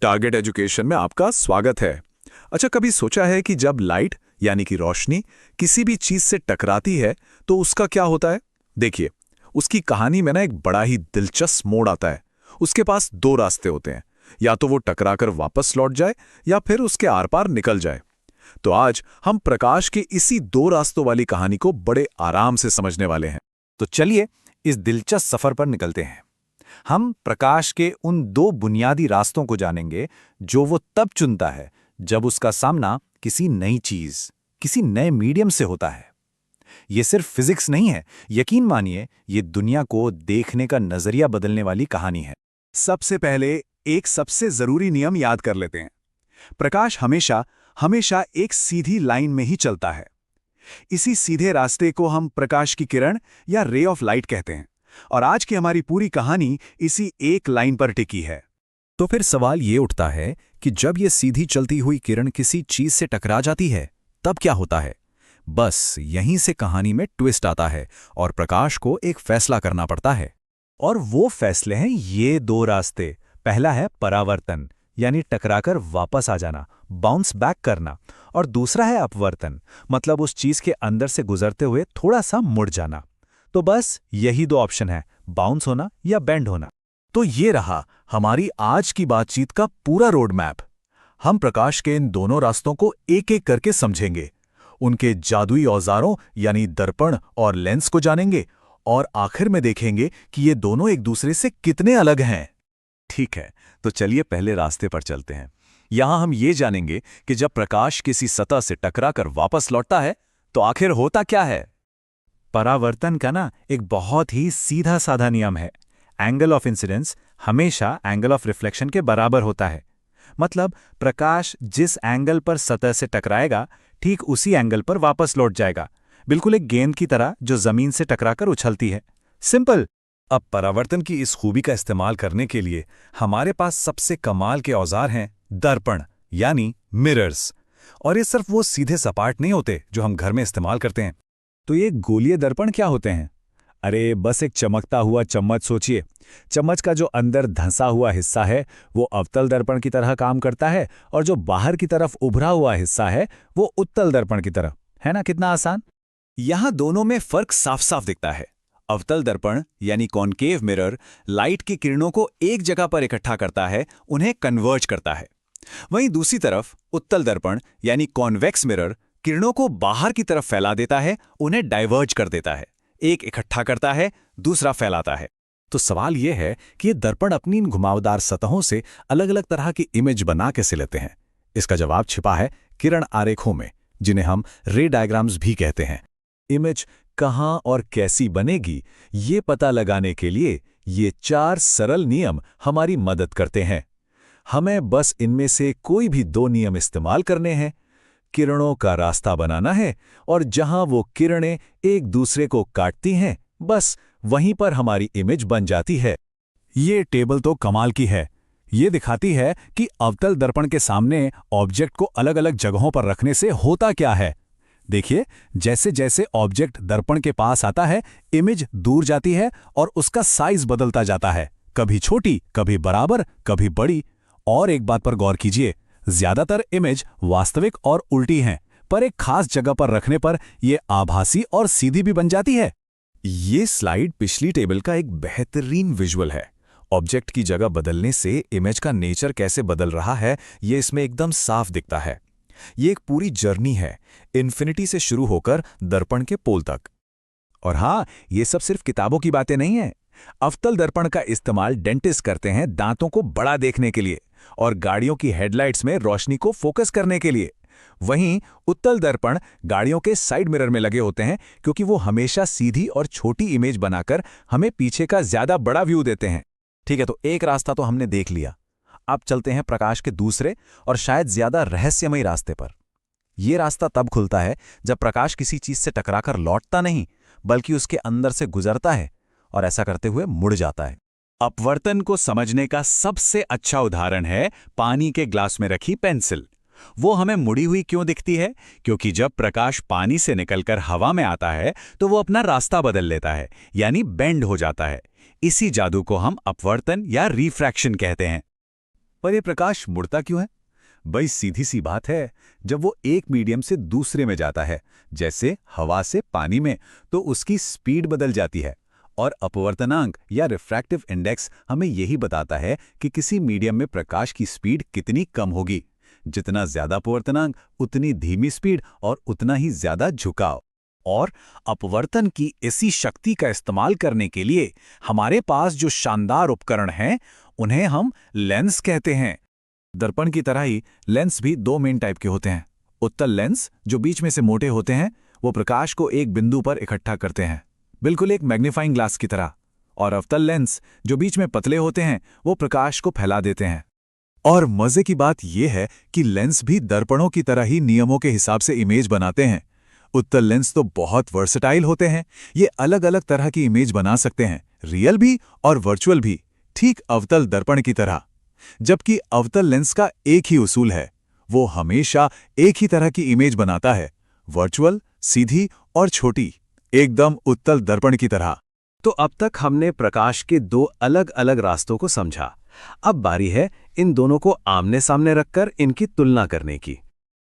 Target education में आपका स्वागत है। अच्छा, कभी सोचा है कि जब लाइट यानी कि रोशनी किसी भी चीज से टकराती है तो उसका क्या होता है? देखिए, उसकी कहानी में ना एक बड़ा ही दिलचस्प मोड़ आता है। उसके पास दो रास्ते होते हैं, या तो वो टकराकर वापस लौट जाए या फिर उसके आर पार निकल जाए। तो आज हम प्रकाश के इसी दो रास्तों वाली कहानी को बड़े आराम से समझने वाले हैं। तो चलिए इस दिलचस्प सफर पर निकलते हैं। हम प्रकाश के उन दो बुनियादी रास्तों को जानेंगे जो वो तब चुनता है जब उसका सामना किसी नई चीज, किसी नए मीडियम से होता है। ये सिर्फ फिजिक्स नहीं है, यकीन मानिए ये दुनिया को देखने का नजरिया बदलने वाली कहानी है। सबसे पहले एक सबसे जरूरी नियम याद कर लेते हैं। प्रकाश हमेशा हमेशा एक सीधी लाइन में ही चलता है। इसी सीधे रास्ते को हम प्रकाश की किरण या रे ऑफ लाइट कहते हैं, और आज की हमारी पूरी कहानी इसी एक लाइन पर टिकी है। तो फिर सवाल ये उठता है कि जब ये सीधी चलती हुई किरण किसी चीज से टकरा जाती है तब क्या होता है? बस यहीं से कहानी में ट्विस्ट आता है और प्रकाश को एक फैसला करना पड़ता है। और वो फैसले हैं ये दो रास्ते। पहला है परावर्तन, यानी टकराकर वापस आ जाना, बाउंस बैक करना। और दूसरा है अपवर्तन, मतलब उस चीज के अंदर से गुजरते हुए थोड़ा सा मुड़ जाना। तो बस यही दो ऑप्शन है, बाउंस होना या बेंड होना। तो ये रहा हमारी आज की बातचीत का पूरा रोड मैप। हम प्रकाश के इन दोनों रास्तों को एक एक करके समझेंगे, उनके जादुई औजारों यानी दर्पण और लेंस को जानेंगे, और आखिर में देखेंगे कि ये दोनों एक दूसरे से कितने अलग हैं। ठीक है, तो चलिए पहले रास्ते पर चलते हैं। यहां हम ये जानेंगे कि जब प्रकाश किसी सतह से टकराकर वापस लौटता है तो आखिर होता क्या है। परावर्तन का ना एक बहुत ही सीधा साधा नियम है। एंगल ऑफ इंसिडेंस हमेशा एंगल ऑफ रिफ्लेक्शन के बराबर होता है। मतलब प्रकाश जिस एंगल पर सतह से टकराएगा ठीक उसी एंगल पर वापस लौट जाएगा, बिल्कुल एक गेंद की तरह जो जमीन से टकराकर उछलती है। सिंपल। अब परावर्तन की इस खूबी का इस्तेमाल करने के लिए हमारे पास सबसे कमाल के औजार हैं दर्पण, यानी मिरर्स। और ये सिर्फ वो सीधे सपाट नहीं होते जो हम घर में इस्तेमाल करते हैं। तो ये गोलीय दर्पण क्या होते हैं? अरे बस एक चमकता हुआ चम्मच सोचिए। चम्मच का जो अंदर धंसा हुआ हिस्सा है वो अवतल दर्पण की तरह काम करता है, और जो बाहर की तरफ उभरा हुआ हिस्सा है वो उत्तल दर्पण की तरह। है ना, कितना आसान। यहां दोनों में फर्क साफ साफ दिखता है। अवतल दर्पण यानी कॉन्केव मिरर लाइट की किरणों को एक जगह पर इकट्ठा करता है, उन्हें कन्वर्ज करता है। वहीं दूसरी तरफ उत्तल दर्पण यानी कॉन्वेक्स मिरर किरणों को बाहर की तरफ फैला देता है, उन्हें डाइवर्ज कर देता है। एक इकट्ठा करता है, दूसरा फैलाता है। तो सवाल यह है कि ये दर्पण अपनी इन घुमावदार सतहों से अलग अलग तरह की इमेज बना कैसे लेते हैं? इसका जवाब छिपा है किरण आरेखों में, जिन्हें हम रे डायग्राम्स भी कहते हैं। इमेज कहां और कैसी बनेगी ये पता लगाने के लिए ये 4 सरल नियम हमारी मदद करते हैं। हमें बस इनमें से कोई भी 2 नियम इस्तेमाल करने हैं। किरणों का रास्ता बनाना है, और जहां वो किरणें एक दूसरे को काटती हैं बस वहीं पर हमारी इमेज बन जाती है। ये टेबल तो कमाल की है। ये दिखाती है कि अवतल दर्पण के सामने ऑब्जेक्ट को अलग अलग जगहों पर रखने से होता क्या है। देखिए, जैसे जैसे ऑब्जेक्ट दर्पण के पास आता है इमेज दूर जाती है और उसका साइज बदलता जाता है, कभी छोटी, कभी बराबर, कभी बड़ी। और एक बात पर गौर कीजिए, ज्यादातर इमेज वास्तविक और उल्टी हैं, पर एक खास जगह पर रखने पर यह आभासी और सीधी भी बन जाती है। ये स्लाइड पिछली टेबल का एक बेहतरीन विजुअल है। ऑब्जेक्ट की जगह बदलने से इमेज का नेचर कैसे बदल रहा है ये इसमें एकदम साफ दिखता है। ये एक पूरी जर्नी है, इन्फिनिटी से शुरू होकर दर्पण के पोल तक। और हाँ, ये सब सिर्फ किताबों की बातें नहीं हैं। अवतल दर्पण का इस्तेमाल डेंटिस्ट करते हैं दांतों को बड़ा देखने के लिए, और गाड़ियों की हेडलाइट्स में रोशनी को फोकस करने के लिए। वहीं उत्तल दर्पण गाड़ियों के साइड मिरर में लगे होते हैं, क्योंकि वो हमेशा सीधी और छोटी इमेज बनाकर हमें पीछे का ज्यादा बड़ा व्यू देते हैं। ठीक है, तो एक रास्ता तो हमने देख लिया। अब चलते हैं प्रकाश के दूसरे और शायद ज्यादा रहस्यमयी रास्ते पर। यह रास्ता तब खुलता है जब प्रकाश किसी चीज से टकराकर लौटता नहीं, बल्कि उसके अंदर से गुजरता है, और ऐसा करते हुए मुड़ जाता है। अपवर्तन को समझने का सबसे अच्छा उदाहरण है पानी के ग्लास में रखी पेंसिल। वो हमें मुड़ी हुई क्यों दिखती है? क्योंकि जब प्रकाश पानी से निकलकर हवा में आता है तो वो अपना रास्ता बदल लेता है, यानी बेंड हो जाता है। इसी जादू को हम अपवर्तन या रिफ्रैक्शन कहते हैं। पर यह प्रकाश मुड़ता क्यों है? बड़ी सीधी सी बात है, जब वो एक मीडियम से दूसरे में जाता है, जैसे हवा से पानी में, तो उसकी स्पीड बदल जाती है। और अपवर्तनांक या रिफ्रैक्टिव इंडेक्स हमें यही बताता है कि किसी मीडियम में प्रकाश की स्पीड कितनी कम होगी। जितना ज्यादा अपवर्तनांक, उतनी धीमी स्पीड और उतना ही ज्यादा झुकाव। और अपवर्तन की इसी शक्ति का इस्तेमाल करने के लिए हमारे पास जो शानदार उपकरण हैं, उन्हें हम लेंस कहते हैं। दर्पण की तरह ही लेंस भी दो मेन टाइप के होते हैं। उत्तल लेंस, जो बीच में से मोटे होते हैं, वो प्रकाश को एक बिंदु पर इकट्ठा करते हैं, बिल्कुल एक मैग्नीफाइंग ग्लास की तरह। और अवतल लेंस, जो बीच में पतले होते हैं, वो प्रकाश को फैला देते हैं। और मजे की बात यह है कि लेंस भी दर्पणों की तरह ही नियमों के हिसाब से इमेज बनाते हैं। उत्तल लेंस तो बहुत वर्सेटाइल होते हैं। ये अलग अलग तरह की इमेज बना सकते हैं, रियल भी और वर्चुअल भी, ठीक अवतल दर्पण की तरह। जबकि अवतल लेंस का एक ही उसूल है, वो हमेशा एक ही तरह की इमेज बनाता है, वर्चुअल, सीधी और छोटी, एकदम उत्तल दर्पण की तरह। तो अब तक हमने प्रकाश के दो अलग अलग रास्तों को समझा। अब बारी है इन दोनों को आमने सामने रखकर इनकी तुलना करने की।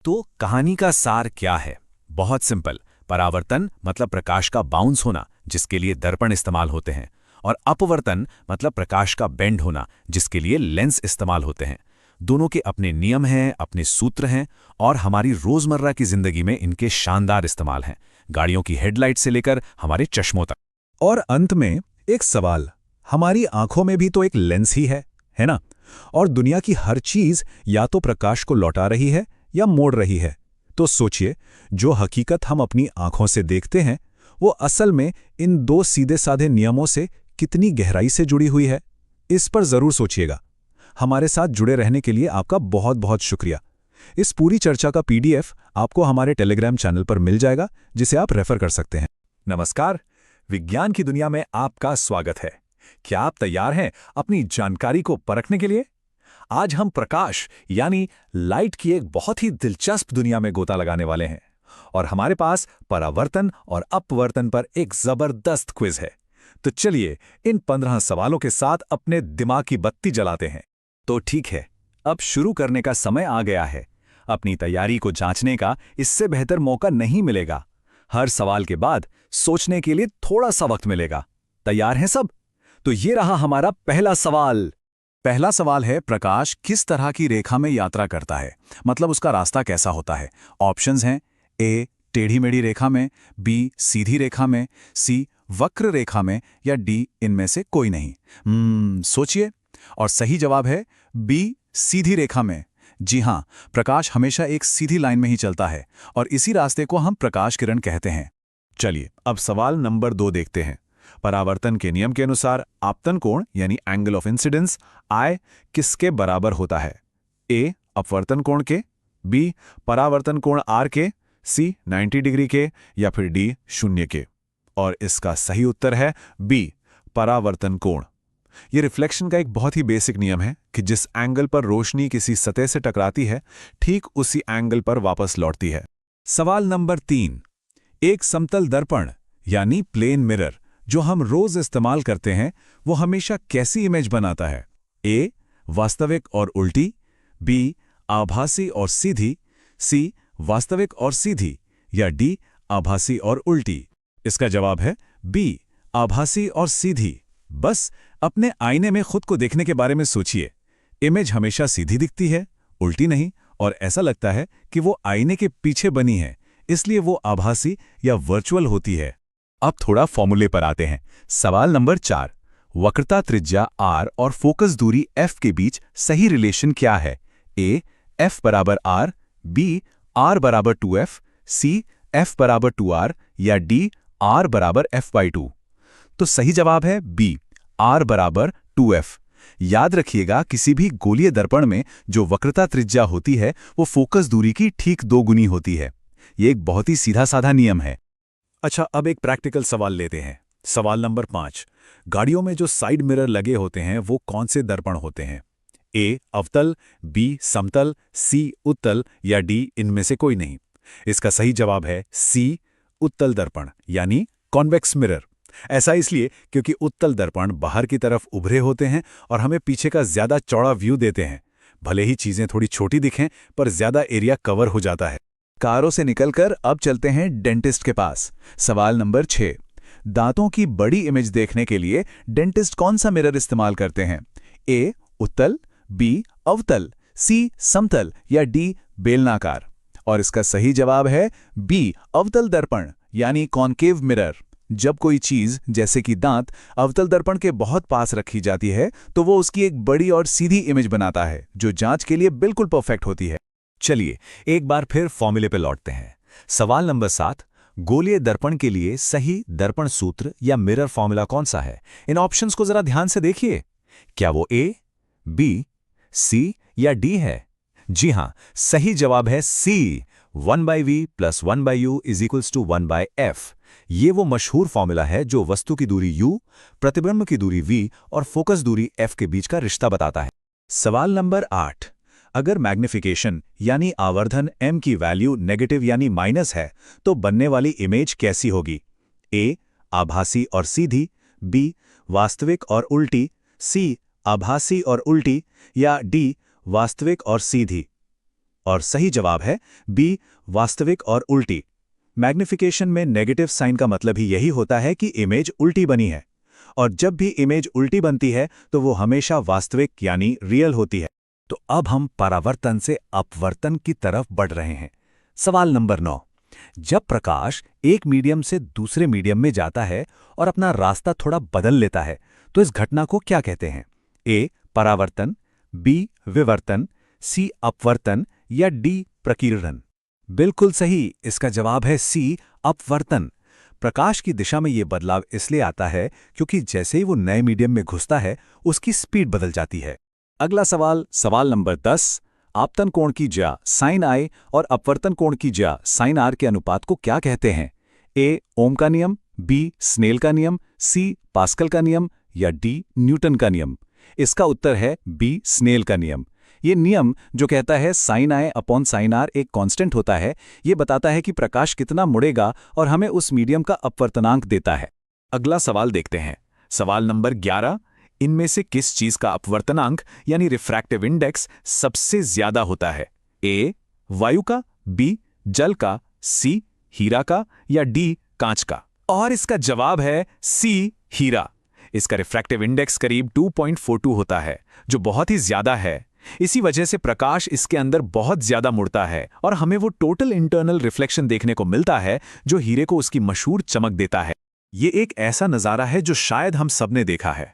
तो कहानी का सार क्या है? बहुत सिंपल। परावर्तन मतलब प्रकाश का बाउंस होना, जिसके लिए दर्पण इस्तेमाल होते हैं, और अपवर्तन मतलब प्रकाश का बेंड होना, जिसके लिए लेंस इस्तेमाल होते हैं। दोनों के अपने नियम हैं, अपने सूत्र हैं, और हमारी रोजमर्रा की जिंदगी में इनके शानदार इस्तेमाल हैं, गाड़ियों की हेडलाइट से लेकर हमारे चश्मों तक। और अंत में एक सवाल, हमारी आंखों में भी तो एक लेंस ही है ना? और दुनिया की हर चीज या तो प्रकाश को लौटा रही है या मोड़ रही है। तो सोचिए, जो हकीकत हम अपनी आंखों से देखते हैं, वो असल में इन दो सीधे साधे नियमों से कितनी गहराई से जुड़ी हुई है। इस पर जरूर सोचिएगा। हमारे साथ जुड़े रहने के लिए आपका बहुत बहुत शुक्रिया। इस पूरी चर्चा का पीडीएफ आपको हमारे टेलीग्राम चैनल पर मिल जाएगा, जिसे आप रेफर कर सकते हैं। नमस्कार, विज्ञान की दुनिया में आपका स्वागत है। क्या आप तैयार हैं अपनी जानकारी को परखने के लिए? आज हम प्रकाश यानी लाइट की एक बहुत ही दिलचस्प दुनिया में गोता लगाने वाले हैं, और हमारे पास परावर्तन और अपवर्तन पर एक जबरदस्त क्विज है। तो चलिए इन 15 सवालों के साथ अपने दिमाग की बत्ती जलाते हैं। तो ठीक है, अब शुरू करने का समय आ गया है। अपनी तैयारी को जांचने का इससे बेहतर मौका नहीं मिलेगा। हर सवाल के बाद सोचने के लिए थोड़ा सा वक्त मिलेगा। तैयार हैं सब? तो ये रहा हमारा पहला सवाल। पहला सवाल है, प्रकाश किस तरह की रेखा में यात्रा करता है? मतलब उसका रास्ता कैसा होता है? ऑप्शंस हैं, ए टेढ़ी मेढ़ी रेखा में, बी सीधी रेखा में, सी वक्र रेखा में, या डी इनमें से कोई नहीं। सोचिए। और सही जवाब है बी सीधी रेखा में। जी हां, प्रकाश हमेशा एक सीधी लाइन में ही चलता है, और इसी रास्ते को हम प्रकाश किरण कहते हैं। चलिए अब सवाल नंबर 2 देखते हैं। परावर्तन के नियम के अनुसार आपतन कोण यानी एंगल ऑफ इंसिडेंस I किसके बराबर होता है? ए अपवर्तन कोण के, बी परावर्तन कोण R के, सी 90 डिग्री के, या फिर डी 0 के। और इसका सही उत्तर है बी परावर्तन कोण। यह रिफ्लेक्शन का एक बहुत ही बेसिक नियम है कि जिस एंगल पर रोशनी किसी सतह से टकराती है, ठीक उसी एंगल पर वापस लौटती है। सवाल नंबर 3, एक समतल दर्पण यानी प्लेन मिरर जो हम रोज इस्तेमाल करते हैं, वो हमेशा कैसी इमेज बनाता है? ए वास्तविक और उल्टी, बी आभासी और सीधी, सी वास्तविक और सीधी, या डी आभासी और उल्टी। इसका जवाब है बी आभासी और सीधी। बस अपने आईने में खुद को देखने के बारे में सोचिए। इमेज हमेशा सीधी दिखती है, उल्टी नहीं, और ऐसा लगता है कि वो आईने के पीछे बनी है, इसलिए वो आभासी या वर्चुअल होती है। अब थोड़ा फॉर्मूले पर आते हैं। सवाल नंबर 4, वक्रता त्रिज्या r और फोकस दूरी f के बीच सही रिलेशन क्या है? ए f बराबर r, बी r बराबर 2f, सी f बराबर 2r, या डी r बराबर f/2। तो सही जवाब है बी r बराबर 2f। याद रखिएगा, किसी भी गोलीय दर्पण में जो वक्रता त्रिज्या होती है, वो फोकस दूरी की ठीक 2 गुनी होती है। ये एक बहुत ही सीधा साधा नियम है। अच्छा, अब एक प्रैक्टिकल सवाल लेते हैं। सवाल नंबर 5, गाड़ियों में जो साइड मिरर लगे होते हैं, वो कौन से दर्पण होते हैं? ए अवतल, बी समतल, सी उत्तल, या डी इनमें से कोई नहीं। इसका सही जवाब है सी उत्तल दर्पण यानी कॉन्वेक्स मिरर। ऐसा इसलिए क्योंकि उत्तल दर्पण बाहर की तरफ उभरे होते हैं और हमें पीछे का ज्यादा चौड़ा व्यू देते हैं, भले ही चीजें थोड़ी छोटी दिखें पर ज्यादा एरिया कवर हो जाता है। कारों से निकलकर अब चलते हैं डेंटिस्ट के पास। सवाल नंबर 6। दांतों की बड़ी इमेज देखने के लिए डेंटिस्ट कौन सा मिरर इस्तेमाल करते हैं? ए उत्तल, बी अवतल, सी समतल या डी बेलनाकार? और इसका सही जवाब है बी अवतल दर्पण यानी कॉन्केव मिरर। जब कोई चीज जैसे कि दांत अवतल दर्पण के बहुत पास रखी जाती है तो वो उसकी एक बड़ी और सीधी इमेज बनाता है जो जांच के लिए बिल्कुल परफेक्ट होती है। चलिए एक बार फिर फॉर्मूले पे लौटते हैं। सवाल नंबर 7। गोलीय दर्पण के लिए सही दर्पण सूत्र या मिरर फॉर्मूला कौन सा है? इन ऑप्शंस को जरा ध्यान से देखिए। क्या वो ए, बी, सी या डी है? जी हां, सही जवाब है सी। 1/v + 1/u = 1/f। ये वो मशहूर फॉर्मूला है जो वस्तु की दूरी u, प्रतिबिंब की दूरी v और फोकस दूरी f के बीच का रिश्ता बताता है। सवाल नंबर 8। अगर मैग्निफिकेशन यानी आवर्धन m की वैल्यू नेगेटिव यानी माइनस है तो बनने वाली इमेज कैसी होगी? ए आभासी और सीधी, बी वास्तविक और उल्टी, सी आभासी और उल्टी या डी वास्तविक और सीधी? और सही जवाब है बी वास्तविक और उल्टी। मैग्निफिकेशन में नेगेटिव साइन का मतलब ही यही होता है कि इमेज उल्टी बनी है, और जब भी इमेज उल्टी बनती है तो वो हमेशा वास्तविक यानी रियल होती है। तो अब हम परावर्तन से अपवर्तन की तरफ बढ़ रहे हैं। सवाल नंबर 9। जब प्रकाश एक मीडियम से दूसरे मीडियम में जाता है और अपना रास्ता थोड़ा बदल लेता है तो इस घटना को क्या कहते हैं? ए परावर्तन, बी विवर्तन, सी अपवर्तन या डी प्रकीर्णन? बिल्कुल सही, इसका जवाब है सी अपवर्तन। प्रकाश की दिशा में यह बदलाव इसलिए आता है क्योंकि जैसे ही वो नए मीडियम में घुसता है उसकी स्पीड बदल जाती है। अगला सवाल, सवाल नंबर 10। आपतन कोण की ज्या साइन आई और अपवर्तन कोण की ज्या साइन आर के अनुपात को क्या कहते हैं? ए ओम का नियम, बी स्नेल का नियम, सी पास्कल का नियम या डी न्यूटन का नियम? इसका उत्तर है बी स्नेल का नियम। ये नियम जो कहता है sine i upon sine r एक कांस्टेंट होता है, ये बताता है कि प्रकाश कितना मुड़ेगा और हमें उस मीडियम का अपवर्तनांक देता है। अगला सवाल देखते हैं। सवाल नंबर 11। इनमें से किस चीज का अपवर्तनांक यानी रिफ्रैक्टिव इंडेक्स सबसे ज्यादा होता है? ए वायु का, बी जल का, सी हीरा का या डी कांच का? और इसका जवाब है सी हीरा। इसका रिफ्रैक्टिव इंडेक्स करीब 2.42 होता है जो बहुत ही ज्यादा है। इसी वजह से प्रकाश इसके अंदर बहुत ज्यादा मुड़ता है और हमें वो टोटल इंटरनल रिफ्लेक्शन देखने को मिलता है जो हीरे को उसकी मशहूर चमक देता है। ये एक ऐसा नजारा है जो शायद हम सबने देखा है।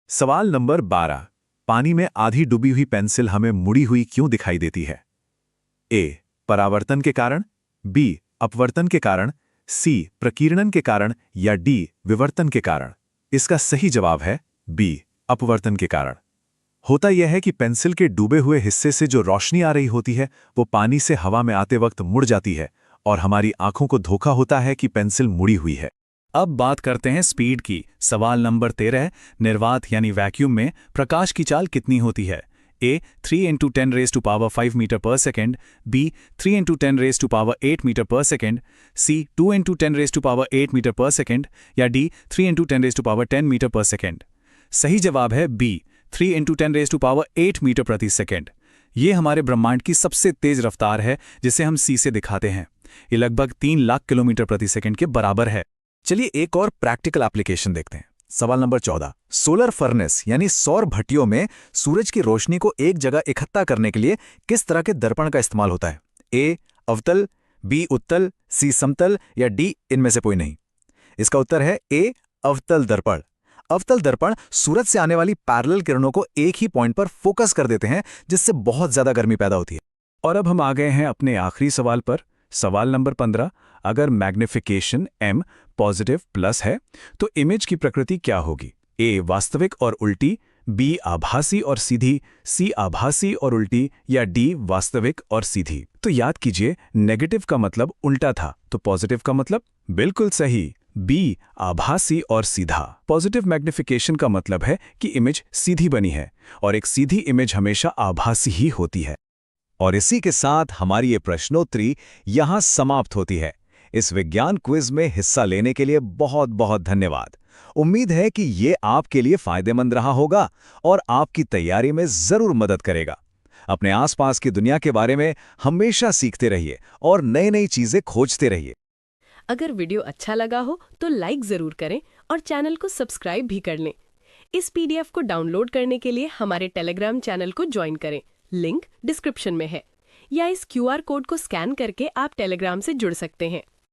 सवाल नंबर 12। पानी में आधी डूबी हुई पेंसिल हमें मुड़ी हुई क्यों दिखाई देती है? ए परावर्तन के कारण, बी अपवर्तन के कारण, सी प्रकीर्णन के कारण या डी विवर्तन के कारण? इसका सही जवाब है बी अपवर्तन के कारण। होता यह है कि पेंसिल के डूबे हुए हिस्से से जो रोशनी आ रही होती है वो पानी से हवा में आते वक्त मुड़ जाती है और हमारी आंखों को धोखा होता है कि पेंसिल मुड़ी हुई है। अब बात करते हैं स्पीड की। सवाल नंबर 13। निर्वात यानी वैक्यूम में प्रकाश की चाल कितनी होती है? ए 3 × 10⁵ मीटर पर सेकेंड, बी 3 × 10⁸ मीटर पर सेकेंड, सी 2 × 10⁸ मीटर पर सेकेंड या डी 3 × 10⁻10 मीटर पर सेकेंड? सही जवाब है बी 3 × 10⁸ मीटर प्रति सेकेंड। ये हमारे ब्रह्मांड की सबसे तेज रफ्तार है जिसे हम सी से दिखाते हैं। ये लगभग 3 लाख किलोमीटर प्रति सेकेंड के बराबर है। चलिए एक और प्रैक्टिकल एप्लीकेशन देखते हैं। सवाल नंबर 14। सोलर फर्नेस यानी सौर भट्टियों में सूरज की रोशनी को एक जगह इकट्ठा करने के लिए किस तरह के दर्पण का इस्तेमाल होता है? ए अवतल, बी उत्तल, सी समतल या डी इनमें से कोई नहीं? इसका उत्तर है ए अवतल दर्पण। अवतल दर्पण सूरज से आने वाली पैरेलल किरणों को एक ही पॉइंट पर फोकस कर देते हैं जिससे बहुत ज्यादा गर्मी पैदा होती है। और अब हम आ गए हैं अपने आखिरी सवाल पर। सवाल नंबर 15। अगर मैग्निफिकेशन m पॉजिटिव प्लस है तो इमेज की प्रकृति क्या होगी? ए वास्तविक और उल्टी, बी आभासी और सीधी, सी आभासी और उल्टी या डी वास्तविक और सीधी? तो याद कीजिए, नेगेटिव का मतलब उल्टा था तो पॉजिटिव का मतलब? बिल्कुल सही, बी आभासी और सीधा। पॉजिटिव मैग्निफिकेशन का मतलब है कि इमेज सीधी बनी है और एक सीधी इमेज हमेशा आभासी ही होती है। और इसी के साथ हमारी ये प्रश्नोत्तरी यहां समाप्त होती है। इस विज्ञान क्विज में हिस्सा लेने के लिए बहुत बहुत धन्यवाद। उम्मीद है कि ये आपके लिए फायदेमंद रहा होगा और आपकी तैयारी में जरूर मदद करेगा। अपने आसपास की दुनिया के बारे में हमेशा सीखते रहिए और नई नई चीजें खोजते रहिए। अगर वीडियो अच्छा लगा हो तो लाइक जरूर करें और चैनल को सब्सक्राइब भी कर लें। इस पीडीएफ को डाउनलोड करने के लिए हमारे टेलीग्राम चैनल को ज्वाइन करें, लिंक डिस्क्रिप्शन में है, या इस क्यूआर कोड को स्कैन करके आप टेलीग्राम से जुड़ सकते हैं।